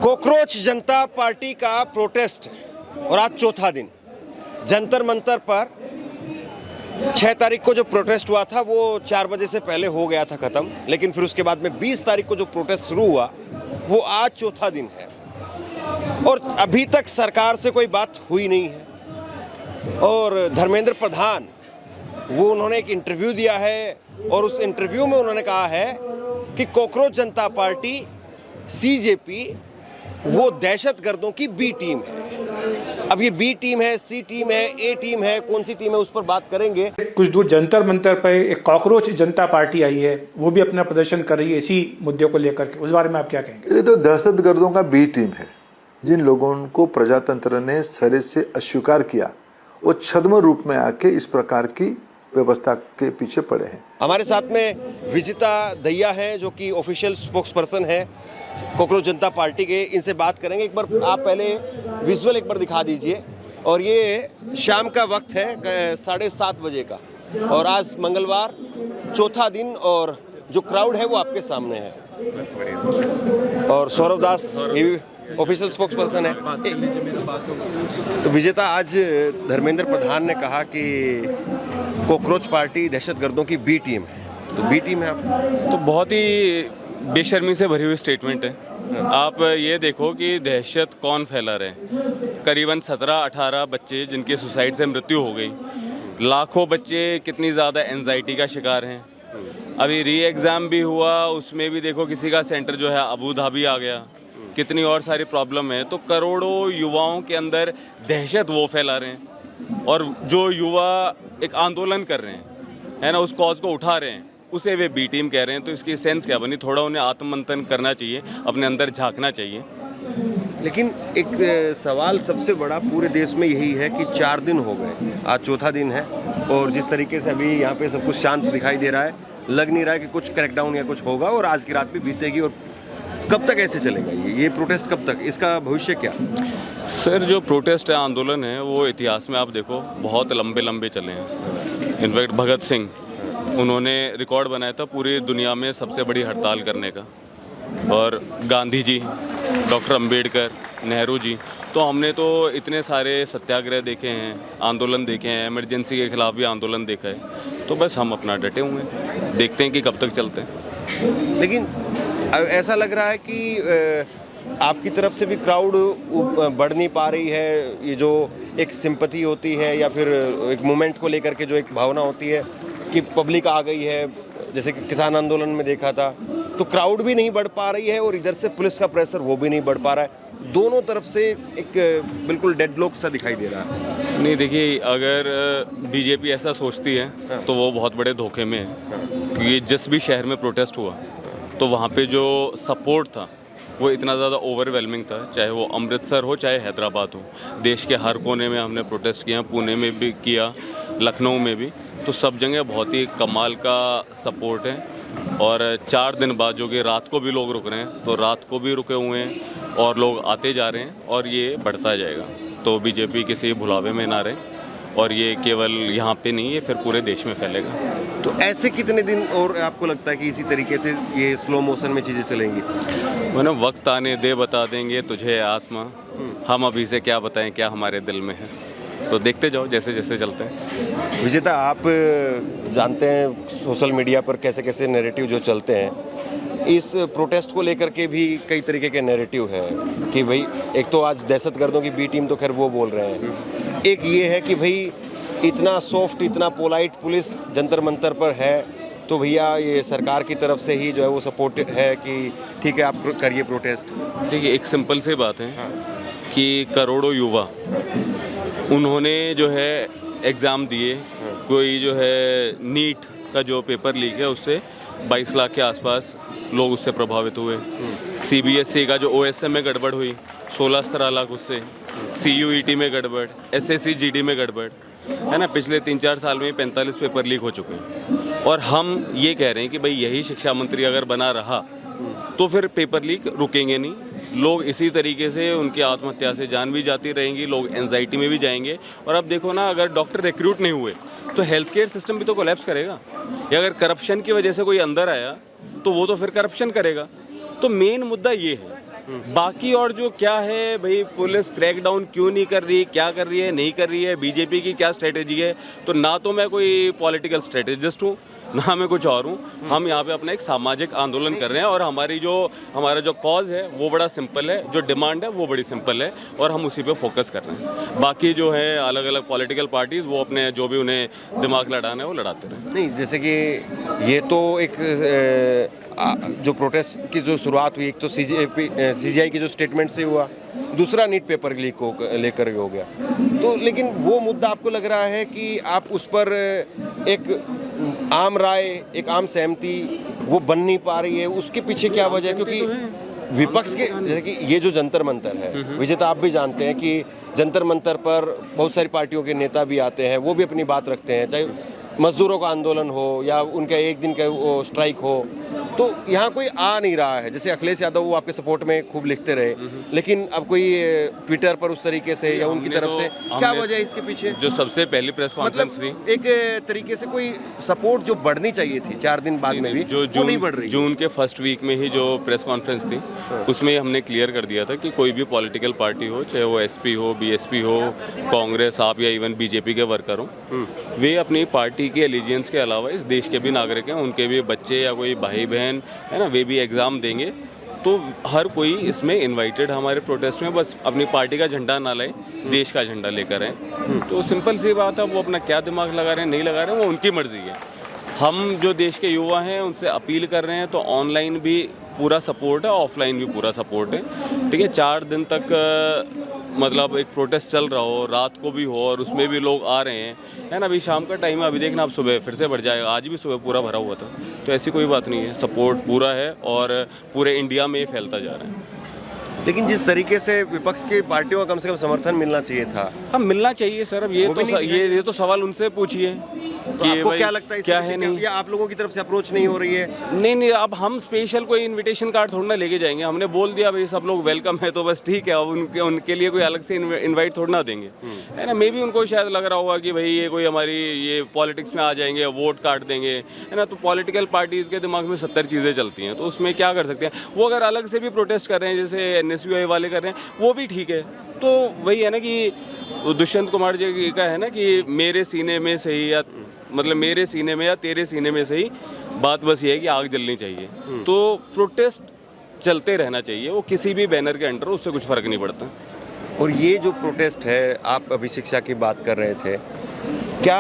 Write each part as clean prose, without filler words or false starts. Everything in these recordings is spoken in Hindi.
कॉकरोच जनता पार्टी का प्रोटेस्ट और आज चौथा दिन जंतर मंतर पर 6 तारीख को जो प्रोटेस्ट हुआ था वो 4 बजे से पहले हो गया था ख़त्म, लेकिन फिर उसके बाद में 20 तारीख को जो प्रोटेस्ट शुरू हुआ वो आज चौथा दिन है और अभी तक सरकार से कोई बात हुई नहीं है। और धर्मेंद्र प्रधान उन्होंने एक इंटरव्यू दिया है और उस इंटरव्यू में उन्होंने कहा है कि कॉकरोच जनता पार्टी सीजेपी वो दहशतगर्दों की बी टीम है। अब ये बी टीम है, सी टीम है, ए टीम है, कौन सी टीम है उस पर बात करेंगे। कुछ दूर जंतर मंतर पर एक कॉकरोच जनता पार्टी आई है, वो भी अपना प्रदर्शन कर रही है इसी मुद्दे को लेकर के, उस बारे में आप क्या कहेंगे? ये तो दहशतगर्दों का बी टीम है। जिन लोगों को प्रजातंत्र ने सरे से अस्वीकार किया वो छद्म रूप में आके इस प्रकार की व्यवस्था के पीछे पड़े हैं। हमारे साथ में विजिता दहिया है जो कि ऑफिशियल स्पोक्स पर्सन है कॉकरोच जनता पार्टी के, इनसे बात करेंगे। एक बार आप पहले विजुअल एक बार दिखा दीजिए। और ये शाम का वक्त है 7:30 बजे का और आज मंगलवार चौथा दिन और जो क्राउड है वो आपके सामने है। और सौरभ दास ये भी ऑफिशियल स्पोक्स पर्सन है। तो विजेता, आज धर्मेंद्र प्रधान ने कहा कि कॉकरोच पार्टी दहशतगर्दों की बी टीम है, तो बी टीम है आप? तो बहुत ही बेशर्मी से भरी हुई स्टेटमेंट है। आप ये देखो कि दहशत कौन फैला रहे हैं। करीबन 17-18 बच्चे जिनके सुसाइड से मृत्यु हो गई, लाखों बच्चे कितनी ज़्यादा एंजाइटी का शिकार हैं। अभी री एग्ज़ाम भी हुआ, उसमें भी देखो किसी का सेंटर जो है अबू धाबी आ गया, कितनी और सारी प्रॉब्लम है। तो करोड़ों युवाओं के अंदर दहशत वो फैला रहे हैं और जो युवा एक आंदोलन कर रहे हैं, है ना, उस कॉज को उठा रहे हैं, उसे वे बी टीम कह रहे हैं। तो इसकी सेंस क्या बनी? थोड़ा उन्हें आत्ममंथन करना चाहिए, अपने अंदर झांकना चाहिए। लेकिन एक सवाल सबसे बड़ा पूरे देश में यही है कि 4 दिन हो गए, आज चौथा दिन है और जिस तरीके से अभी यहाँ पे सब कुछ शांत दिखाई दे रहा है, लग नहीं रहा है कि कुछ क्रैकडाउन या कुछ होगा और आज की रात भी बीतेगी। और कब तक ऐसे चलेगा ये प्रोटेस्ट? कब तक? इसका भविष्य क्या? सर, जो प्रोटेस्ट है, आंदोलन है, वो इतिहास में आप देखो बहुत लंबे लंबे चले हैं। इनफैक्ट भगत सिंह, उन्होंने रिकॉर्ड बनाया था पूरी दुनिया में सबसे बड़ी हड़ताल करने का। और गांधी जी, डॉक्टर अंबेडकर, नेहरू जी, तो हमने तो इतने सारे सत्याग्रह देखे हैं, आंदोलन देखे हैं, इमरजेंसी के खिलाफ भी आंदोलन देखा है। तो बस हम अपना डटे हुए हैं, देखते हैं कि कब तक चलते हैं। लेकिन ऐसा लग रहा है कि आपकी तरफ से भी क्राउड बढ़ नहीं पा रही है। ये जो एक सिंपैथी होती है या फिर एक मूवमेंट को लेकर के जो एक भावना होती है कि पब्लिक आ गई है, जैसे कि किसान आंदोलन में देखा था, तो क्राउड भी नहीं बढ़ पा रही है और इधर से पुलिस का प्रेशर वो भी नहीं बढ़ पा रहा है। दोनों तरफ से एक बिल्कुल डेडलॉक सा दिखाई दे रहा है। नहीं, देखिए, अगर बीजेपी ऐसा सोचती है तो वो बहुत बड़े धोखे में है। क्योंकि जिस भी शहर में प्रोटेस्ट हुआ तो वहाँ पे जो सपोर्ट था वो इतना ज़्यादा ओवरवेलमिंग था, चाहे वो अमृतसर हो चाहे हैदराबाद हो। देश के हर कोने में हमने प्रोटेस्ट किया, पुणे में भी किया, लखनऊ में भी, तो सब जगह बहुत ही कमाल का सपोर्ट है। और 4 दिन बाद जो कि रात को भी लोग रुक रहे हैं, तो रात को भी रुके हुए हैं और लोग आते जा रहे हैं और ये बढ़ता जाएगा। तो बीजेपी किसी भुलावे में ना रहे और ये केवल यहाँ पे नहीं है, फिर पूरे देश में फैलेगा। तो ऐसे कितने दिन और आपको लगता है कि इसी तरीके से ये स्लो मोशन में चीज़ें चलेंगी? मैंने वक्त आने दे, बता देंगे तुझे आसमां, हम अभी से क्या बताएं क्या हमारे दिल में है। तो देखते जाओ जैसे जैसे चलते हैं। विजेता, आप जानते हैं सोशल मीडिया पर कैसे कैसे नैरेटिव जो चलते हैं, इस प्रोटेस्ट को लेकर के भी कई तरीके के नैरेटिव है कि भाई एक तो आज दहशतगर्दों की बी टीम, तो खैर वो बोल रहे हैं। एक ये है कि भाई इतना सॉफ्ट, इतना पोलाइट पुलिस जंतर मंतर पर है, तो भैया ये सरकार की तरफ से ही जो है वो सपोर्ट है कि ठीक है आप करिए प्रोटेस्ट। देखिए, एक सिंपल सी बात है कि करोड़ों युवा उन्होंने जो है एग्ज़ाम दिए। कोई जो है नीट का जो पेपर लीक है उससे 22 लाख के आसपास लोग उससे प्रभावित हुए। CBSE का जो OSM में गड़बड़ हुई 16-17 लाख उससे, CUET में गड़बड़, SSC GD में गड़बड़, है ना। पिछले 3-4 साल में 45 पेपर लीक हो चुके हैं और हम ये कह रहे हैं कि भाई यही शिक्षा मंत्री अगर बना रहा तो फिर पेपर लीक रुकेंगे नहीं। लोग इसी तरीके से उनकी आत्महत्या से जान भी जाती रहेंगी, लोग एंजाइटी में भी जाएंगे। और अब देखो ना, अगर डॉक्टर रिक्रूट नहीं हुए तो हेल्थ केयर सिस्टम भी तो कोलैप्स करेगा। या अगर करप्शन की वजह से कोई अंदर आया तो वो तो फिर करप्शन करेगा। तो मेन मुद्दा ये है बाकी और जो क्या है भाई, पुलिस क्रैकडाउन क्यों नहीं कर रही, क्या कर रही है, नहीं कर रही है, बीजेपी की क्या स्ट्रेटेजी है, तो ना तो मैं कोई पॉलिटिकल स्ट्रेटेजिस्ट हूँ ना मैं कुछ और हूँ। हम यहाँ पे अपना एक सामाजिक आंदोलन कर रहे हैं और हमारा जो कॉज है वो बड़ा सिंपल है, जो डिमांड है वो बड़ी सिंपल है और हम उसी पे फोकस कर रहे हैं। बाकी जो है अलग अलग पॉलिटिकल पार्टीज वो अपने जो भी उन्हें दिमाग लड़ाना है वो लड़ाते रहे। नहीं, जैसे कि ये तो एक जो प्रोटेस्ट की जो शुरुआत हुई, एक तो सीजीआई के जो स्टेटमेंट से हुआ, दूसरा नीट पेपर लीक को लेकर हो गया। तो लेकिन वो मुद्दा आपको लग रहा है कि आप उस पर एक आम राय, एक आम सहमति वो बन नहीं पा रही है, उसके पीछे क्या वजह है? क्योंकि विपक्ष के, जैसे कि ये जो जंतर मंतर है, विजेता आप भी जानते हैं कि जंतर मंतर पर बहुत सारी पार्टियों के नेता भी आते हैं, वो भी अपनी बात रखते हैं, चाहे मजदूरों का आंदोलन हो या उनका एक दिन का वो स्ट्राइक हो। तो यहाँ कोई आ नहीं रहा है। जैसे अखिलेश यादव वो आपके सपोर्ट में खूब लिखते रहे, लेकिन अब कोई ट्विटर पर उस तरीके से या उनकी तरफ से क्या वजह है इसके पीछे? जो सबसे पहली प्रेस कॉन्फ्रेंस थी, एक तरीके से कोई सपोर्ट जो बढ़नी चाहिए थी 4 दिन बाद में भी, जो वो नहीं बढ़ रही। जून के फर्स्ट वीक में ही जो प्रेस कॉन्फ्रेंस थी उसमें हमने क्लियर कर दिया था कि कोई भी पॉलिटिकल पार्टी हो, चाहे वो एसपी हो, बीएसपी हो, कांग्रेस आप या इवन बीजेपी के वर्कर हो, वे अपनी पार्टी के एलिजियंस के अलावा इस देश के भी नागरिक हैं, उनके भी बच्चे या कोई भाई बहन है ना, वे भी एग्ज़ाम देंगे। तो हर कोई इसमें इनवाइटेड हमारे प्रोटेस्ट में, बस अपनी पार्टी का झंडा ना लाए, देश का झंडा लेकर आए। तो सिंपल सी बात है, वो अपना क्या दिमाग लगा रहे हैं नहीं लगा रहे हैं वो उनकी मर्जी है। हम जो देश के युवा हैं उनसे अपील कर रहे हैं, तो ऑनलाइन भी पूरा सपोर्ट है, ऑफलाइन भी पूरा सपोर्ट है। ठीक है, 4 दिन तक मतलब एक प्रोटेस्ट चल रहा हो, रात को भी हो और उसमें भी लोग आ रहे हैं, है ना। अभी शाम का टाइम है, अभी देखना आप सुबह फिर से बढ़ जाएगा, आज भी सुबह पूरा भरा हुआ था। तो ऐसी कोई बात नहीं है, सपोर्ट पूरा है और पूरे इंडिया में फैलता जा रहा है। लेकिन जिस तरीके से विपक्ष की पार्टियों का कम से कम समर्थन मिलना चाहिए था, हम मिलना चाहिए सर। अब ये तो सवाल उनसे पूछिए तो आपको क्या लगता है, क्या है नहीं, या आप लोगों की तरफ से अप्रोच नहीं हो रही है? नहीं, अब हम स्पेशल कोई इनविटेशन कार्ड थोड़ा ना लेके जाएंगे। हमने बोल दिया भाई सब लोग वेलकम है तो बस ठीक है। अब उनके लिए कोई अलग से इनवाइट थोड़ा ना देंगे, है ना। मे भी उनको शायद लग रहा होगा कि भाई ये कोई हमारी ये पॉलिटिक्स में आ जाएंगे, वोट काट देंगे, है ना। तो पॉलिटिकल पार्टीज के दिमाग में 70 चीज़ें चलती हैं, तो उसमें क्या कर सकते हैं। वो अगर अलग से भी प्रोटेस्ट कर रहे हैं, जैसे NSUI वाले कर रहे हैं, वो भी ठीक है। तो वही है ना कि दुष्यंत कुमार जी का है ना कि मेरे सीने में से ही, या मतलब मेरे सीने में या तेरे सीने में से ही, बात बस ये है कि आग जलनी चाहिए। तो प्रोटेस्ट चलते रहना चाहिए, वो किसी भी बैनर के अंडर, उससे कुछ फ़र्क नहीं पड़ता। और ये जो प्रोटेस्ट है, आप अभी शिक्षा की बात कर रहे थे, क्या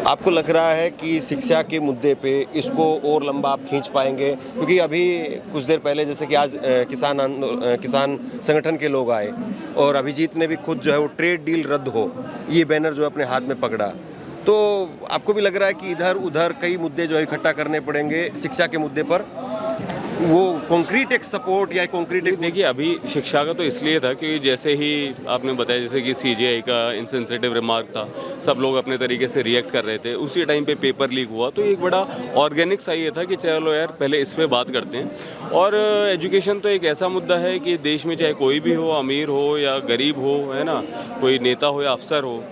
आपको लग रहा है कि शिक्षा के मुद्दे पे इसको और लंबा आप खींच पाएंगे? क्योंकि अभी कुछ देर पहले जैसे कि आज किसान संगठन के लोग आए और अभिजीत ने भी खुद जो है वो ट्रेड डील रद्द हो, ये बैनर जो अपने हाथ में पकड़ा। तो आपको भी लग रहा है कि इधर उधर कई मुद्दे जो है इकट्ठा करने पड़ेंगे शिक्षा के मुद्दे पर, वो कॉन्क्रीट एक सपोर्ट या कॉन्क्रीट एक? देखिए, अभी शिक्षा का तो इसलिए था कि जैसे ही आपने बताया, जैसे कि CGI का इनसेंसिटिव रिमार्क था, सब लोग अपने तरीके से रिएक्ट कर रहे थे, उसी टाइम पे पेपर लीक हुआ, तो एक बड़ा ऑर्गेनिक सा ये था कि चलो यार पहले इस पे बात करते हैं। और एजुकेशन तो एक ऐसा मुद्दा है कि देश में चाहे कोई भी हो, अमीर हो या गरीब हो, है ना, कोई नेता हो या अफसर हो,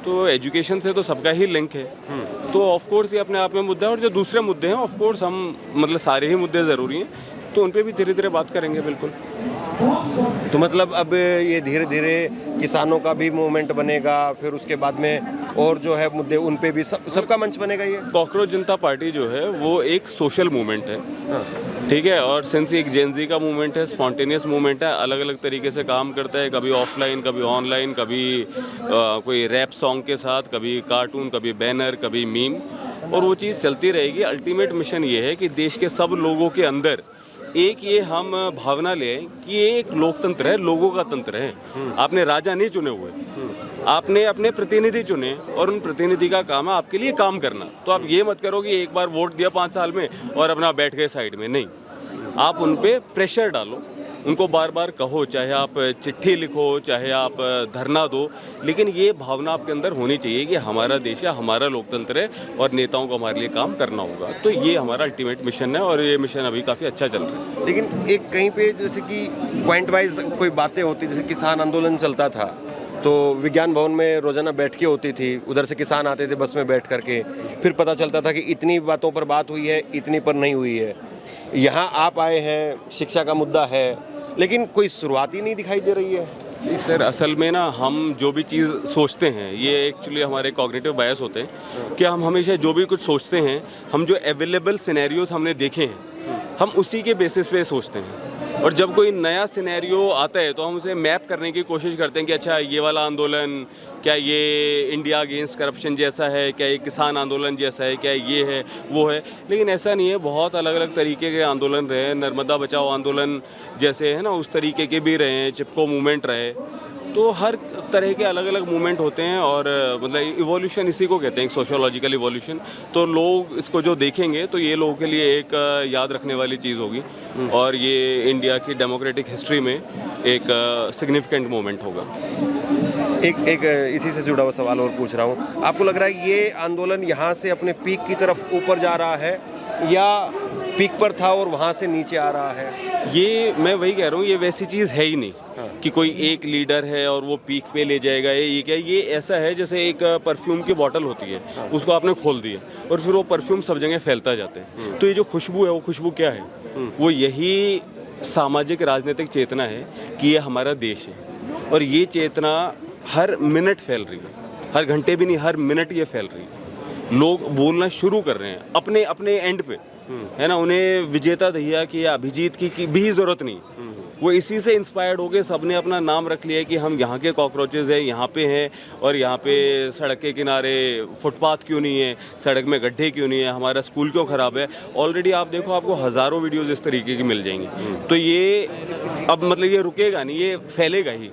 तो एजुकेशन से तो सबका ही लिंक है। तो ऑफ कोर्स ये अपने आप में मुद्दा है। और जो दूसरे मुद्दे हैं, ऑफ कोर्स हम मतलब सारे ही मुद्दे ज़रूरी हैं, तो उन पे भी धीरे धीरे बात करेंगे। बिल्कुल। तो मतलब अब ये धीरे धीरे किसानों का भी मूवमेंट बनेगा, फिर उसके बाद में और जो है मुद्दे उन पे भी सबका मंच बनेगा। ये कॉकरोच जनता पार्टी जो है वो एक सोशल मूवमेंट है, ठीक है। और सिंस एक जेनजी का मूवमेंट है, स्पॉन्टेनियस मूवमेंट है, अलग अलग तरीके से काम करता है, कभी ऑफलाइन, कभी ऑनलाइन, कभी कोई रैप सॉन्ग के साथ, कभी कार्टून, कभी बैनर, कभी मीम, और वो चीज़ चलती रहेगी। अल्टीमेट मिशन ये है कि देश के सब लोगों के अंदर एक ये हम भावना ले कि ये एक लोकतंत्र है, लोगों का तंत्र है। आपने राजा नहीं चुने हुए, आपने अपने प्रतिनिधि चुने और उन प्रतिनिधि का काम है आपके लिए काम करना। तो आप ये मत करो कि एक बार वोट दिया 5 साल में और अपना बैठ गए साइड में, नहीं। आप उन पे प्रेशर डालो, उनको बार बार कहो, चाहे आप चिट्ठी लिखो, चाहे आप धरना दो, लेकिन ये भावना आपके अंदर होनी चाहिए कि हमारा देश है, हमारा लोकतंत्र है और नेताओं को हमारे लिए काम करना होगा। तो ये हमारा अल्टीमेट मिशन है और ये मिशन अभी काफ़ी अच्छा चल रहा है। लेकिन एक कहीं पे जैसे कि पॉइंट वाइज कोई बातें होती, जैसे किसान आंदोलन चलता था तो विज्ञान भवन में रोजाना बैठकें होती थी, उधर से किसान आते थे बस में बैठ करके, फिर पता चलता था कि इतनी बातों पर बात हुई है, इतनी पर नहीं हुई है। यहाँ आप आए हैं, शिक्षा का मुद्दा है, लेकिन कोई शुरुआत ही नहीं दिखाई दे रही है। नहीं सर, असल में ना हम जो भी चीज़ सोचते हैं ये एक्चुअली हमारे कॉग्निटिव बायस होते हैं कि हम हमेशा जो भी कुछ सोचते हैं, हम जो अवेलेबल सिनेरियोज हमने देखे हैं हम उसी के बेसिस पे सोचते हैं। और जब कोई नया सिनेरियो आता है तो हम उसे मैप करने की कोशिश करते हैं कि अच्छा ये वाला आंदोलन क्या ये इंडिया अगेंस्ट करप्शन जैसा है, क्या ये किसान आंदोलन जैसा है, क्या ये है वो है। लेकिन ऐसा नहीं है, बहुत अलग अलग तरीके के आंदोलन रहे, नर्मदा बचाओ आंदोलन जैसे है ना उस तरीके के भी रहे हैं, चिपको मूवमेंट रहे। तो हर तरह के अलग अलग मूवमेंट होते हैं और मतलब इवोल्यूशन इसी को कहते हैं, एक सोशियोलॉजिकल इवोल्यूशन। तो लोग इसको जो देखेंगे तो ये लोगों के लिए एक याद रखने वाली चीज़ होगी और ये इंडिया की डेमोक्रेटिक हिस्ट्री में एक सिग्निफिकेंट मोमेंट होगा। एक इसी से जुड़ा हुआ सवाल और पूछ रहा हूँ, आपको लग रहा है ये आंदोलन यहाँ से अपने पीक की तरफ ऊपर जा रहा है या पीक पर था और वहाँ से नीचे आ रहा है? ये मैं वही कह रहा हूँ, ये वैसी चीज़ है ही नहीं कि कोई एक लीडर है और वो पीक पे ले जाएगा। ये क्या, ये ऐसा है जैसे एक परफ्यूम की बोतल होती है, उसको आपने खोल दिया और फिर वो परफ्यूम सब जगह फैलता जाता है। तो ये जो खुशबू है वो खुशबू क्या है? वो यही सामाजिक राजनीतिक चेतना है कि ये हमारा देश है और ये चेतना हर मिनट फैल रही है, हर घंटे भी नहीं, हर मिनट ये फैल रही है। लोग बोलना शुरू कर रहे हैं अपने अपने एंड पे, है ना। उन्हें विजेता दहिया की या अभिजीत की भी ज़रूरत नहीं, वो इसी से इंस्पायर्ड होकर सबने अपना नाम रख लिया कि हम यहाँ के कॉकरोचेज़ हैं, यहाँ पे हैं और यहाँ पे सड़क के किनारे फुटपाथ क्यों नहीं है, सड़क में गड्ढे क्यों नहीं है, हमारा स्कूल क्यों ख़राब है। ऑलरेडी आप देखो, आपको हज़ारों वीडियोज़ इस तरीके की मिल जाएंगी। तो ये अब मतलब ये रुकेगा नहीं, ये फैलेगा ही,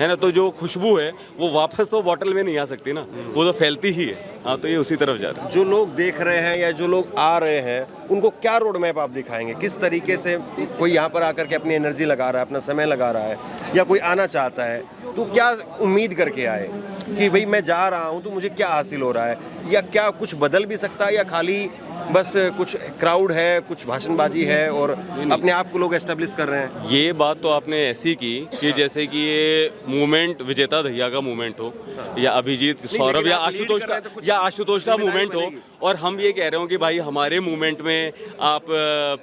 है ना। तो जो खुशबू है वो वापस तो बॉटल में नहीं आ सकती ना, वो तो फैलती ही है। हाँ, तो ये उसी तरफ जा रहा है। जो लोग देख रहे हैं या जो लोग आ रहे हैं उनको क्या रोड मैप आप दिखाएंगे? किस तरीके से कोई यहाँ पर आकर के अपनी एनर्जी लगा रहा है, अपना समय लगा रहा है या कोई आना चाहता है तो क्या उम्मीद करके आए कि भाई मैं जा रहा हूँ तो मुझे क्या हासिल हो रहा है, या क्या कुछ बदल भी सकता है या खाली बस कुछ क्राउड है, कुछ भाषणबाजी है और अपने आप को लोग एस्टेब्लिश कर रहे हैं? ये बात तो आपने ऐसी की कि जैसे कि ये मूवमेंट विजेता दहिया का मूवमेंट हो या अभिजीत सौरभ या आशुतोष का मूवमेंट हो और हम ये कह रहे हो कि भाई हमारे मूवमेंट में आप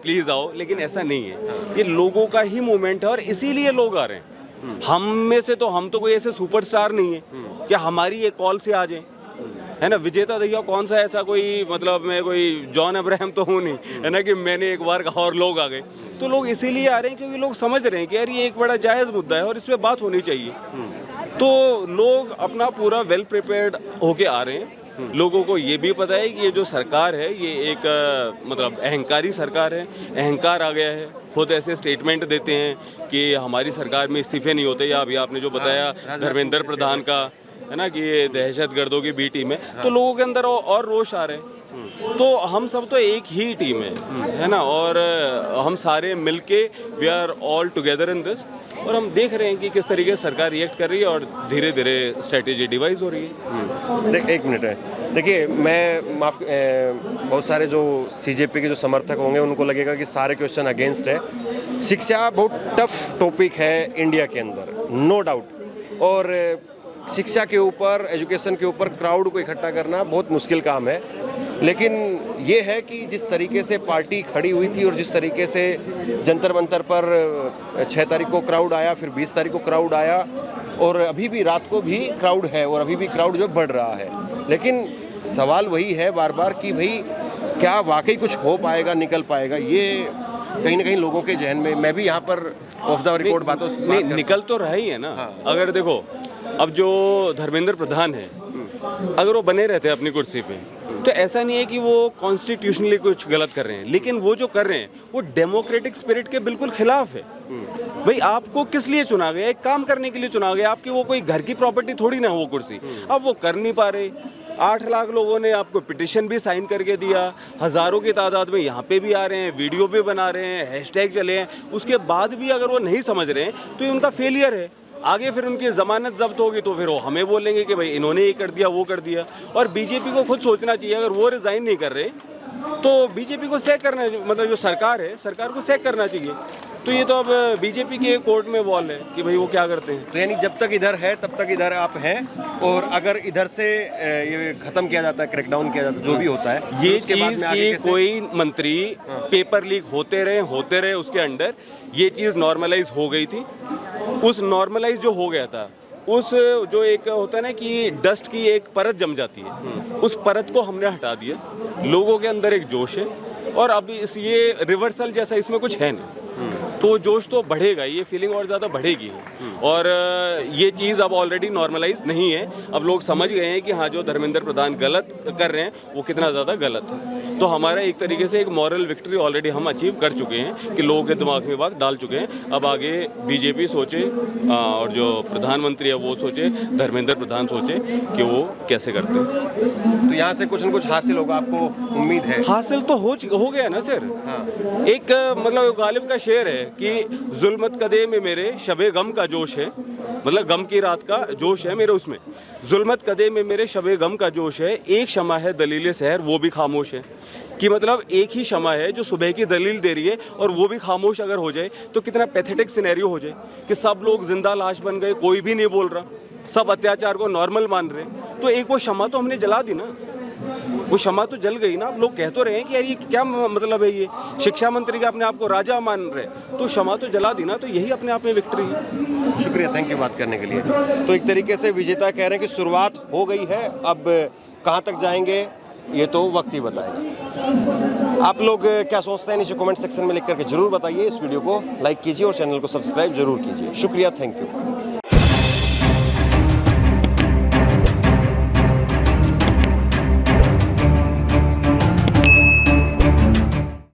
प्लीज आओ, लेकिन ऐसा नहीं है। ये लोगों का ही मूवमेंट है और इसीलिए लोग आ रहे हैं। हम में से तो हम तो कोई ऐसे सुपरस्टार नहीं है कि हमारी एक कॉल से आ जाए, है ना। विजेता दहिया कौन सा ऐसा कोई, मतलब मैं कोई जॉन अब्राहम तो हूँ नहीं, है ना, कि मैंने एक बार कहा और लोग आ गए। तो लोग इसीलिए आ रहे हैं क्योंकि लोग समझ रहे हैं कि यार ये एक बड़ा जायज़ मुद्दा है और इस पर बात होनी चाहिए। तो लोग अपना पूरा वेल प्रिपेयर्ड होके आ रहे हैं। लोगों को ये भी पता है कि ये जो सरकार है ये एक मतलब अहंकारी सरकार है, अहंकार आ गया है। खुद ऐसे स्टेटमेंट देते हैं कि हमारी सरकार में इस्तीफे नहीं होते, या अभी आपने जो बताया धर्मेंद्र प्रधान का, है ना, कि ये दहशतगर्दों की बी टीम है। तो लोगों के अंदर और रोष आ रहे हैं। तो हम सब तो एक ही टीम है ना, और हम सारे मिलके we are all together in this. और हम देख रहे हैं कि किस तरीके से सरकार रिएक्ट कर रही है और धीरे धीरे स्ट्रेटेजी डिवाइस हो रही है। एक मिनट है, देखिए मैं बहुत सारे जो सीजेपी के जो समर्थक होंगे उनको लगेगा कि सारे क्वेश्चन अगेंस्ट है। शिक्षा बहुत टफ टॉपिक है इंडिया के अंदर, नो डाउट, और शिक्षा के ऊपर, एजुकेशन के ऊपर क्राउड को इकट्ठा करना बहुत मुश्किल काम है। लेकिन ये है कि जिस तरीके से पार्टी खड़ी हुई थी और जिस तरीके से जंतर मंतर पर 6 तारीख को क्राउड आया, फिर 20 तारीख को क्राउड आया और अभी भी रात को भी क्राउड है और अभी भी क्राउड जो बढ़ रहा है। लेकिन सवाल वही है बार बार कि भाई क्या वाकई कुछ हो पाएगा, निकल पाएगा? ये कहीं ना कहीं लोगों के जहन में, मैं भी यहाँ पर ऑफ द रिकॉर्ड बातों नहीं निकल तो रहा ही है ना। हाँ। अगर देखो, अब जो धर्मेंद्र प्रधान है अगर वो बने रहते हैं अपनी कुर्सी पे तो ऐसा नहीं है कि वो कॉन्स्टिट्यूशनली कुछ गलत कर रहे हैं, लेकिन वो जो कर रहे हैं वो डेमोक्रेटिक स्पिरिट के बिल्कुल खिलाफ है। भाई आपको किस लिए चुना गया? एक काम करने के लिए चुना गया, आपकी वो कोई घर की प्रॉपर्टी थोड़ी ना वो कुर्सी। अब वो कर नहीं पा रहे। 8 लाख लोगों ने आपको पिटिशन भी साइन करके दिया, हज़ारों की तादाद में यहाँ पे भी आ रहे हैं, वीडियो भी बना रहे हैं, हैशटैग चले हैं, उसके बाद भी अगर वो नहीं समझ रहे हैं तो ये उनका फेलियर है। आगे फिर उनकी ज़मानत जब्त होगी तो फिर वो हमें बोलेंगे कि भाई इन्होंने ये कर दिया, वो कर दिया। और बीजेपी को खुद सोचना चाहिए, अगर वो रिज़ाइन नहीं कर रहे तो बीजेपी को सैक करना, मतलब जो सरकार है, सरकार को सैक करना चाहिए। तो ये तो अब बीजेपी के कोर्ट में बॉल है कि भाई वो क्या करते हैं। तो यानी जब तक इधर है तब तक इधर आप हैं, और अगर इधर से ये खत्म किया जाता है, क्रैकडाउन किया जाता है, जो भी होता है, ये तो उसके बाद चीज में आगे कि कैसे? कोई मंत्री पेपर लीक होते रहे उसके अंडर ये चीज नॉर्मलाइज हो गई थी। उस नॉर्मलाइज जो हो गया था, उस जो एक होता है ना कि डस्ट की एक परत जम जाती है, उस परत को हमने हटा दिया। लोगों के अंदर एक जोश है, और अब इस ये रिवर्सल जैसा इसमें कुछ है नहीं, तो जोश तो बढ़ेगा, ये फीलिंग और ज़्यादा बढ़ेगी। और ये चीज़ अब ऑलरेडी नॉर्मलाइज नहीं है। अब लोग समझ गए हैं कि हाँ, जो धर्मेंद्र प्रधान गलत कर रहे हैं वो कितना ज़्यादा गलत है। तो हमारा एक तरीके से एक मॉरल विक्ट्री ऑलरेडी हम अचीव कर चुके हैं कि लोगों के दिमाग में बात डाल चुके हैं। अब आगे बीजेपी सोचे और जो प्रधानमंत्री है वो सोचे, धर्मेंद्र प्रधान सोचे कि वो कैसे करते हैं। तो यहाँ से कुछ न कुछ हासिल होगा, आपको उम्मीद है? हासिल तो हो गया ना सर। हाँ। एक मतलब गालिब का शेर है कि जुल्मत कदे में मेरे शबे गम का जोश है, मतलब गम की रात का जोश है मेरे उसमें। जुल्मत कदे में मेरे शबे गम का जोश है, एक शमा है दलील सहर वो भी खामोश है। कि मतलब एक ही शमा है जो सुबह की दलील दे रही है और वो भी खामोश अगर हो जाए तो कितना पैथेटिक सिनेरियो हो जाए कि सब लोग जिंदा लाश बन गए, कोई भी नहीं बोल रहा, सब अत्याचार को नॉर्मल मान रहे। तो एक वो शमा तो हमने जला दी ना, वो क्षमा तो जल गई ना। अब लोग कह तो रहे हैं कि यार ये क्या मतलब है, ये शिक्षा मंत्री के अपने आप को राजा मान रहे, तो क्षमा तो जला दी ना, तो यही अपने आप में विक्ट्री है। शुक्रिया, थैंक यू बात करने के लिए। तो एक तरीके से विजेता कह रहे हैं कि शुरुआत हो गई है, अब कहाँ तक जाएंगे ये तो वक्त ही बताएगा। आप लोग क्या सोचते हैं नीचे कमेंट सेक्शन में लिख करके जरूर बताइए। इस वीडियो को लाइक कीजिए और चैनल को सब्सक्राइब जरूर कीजिए। शुक्रिया, थैंक यू।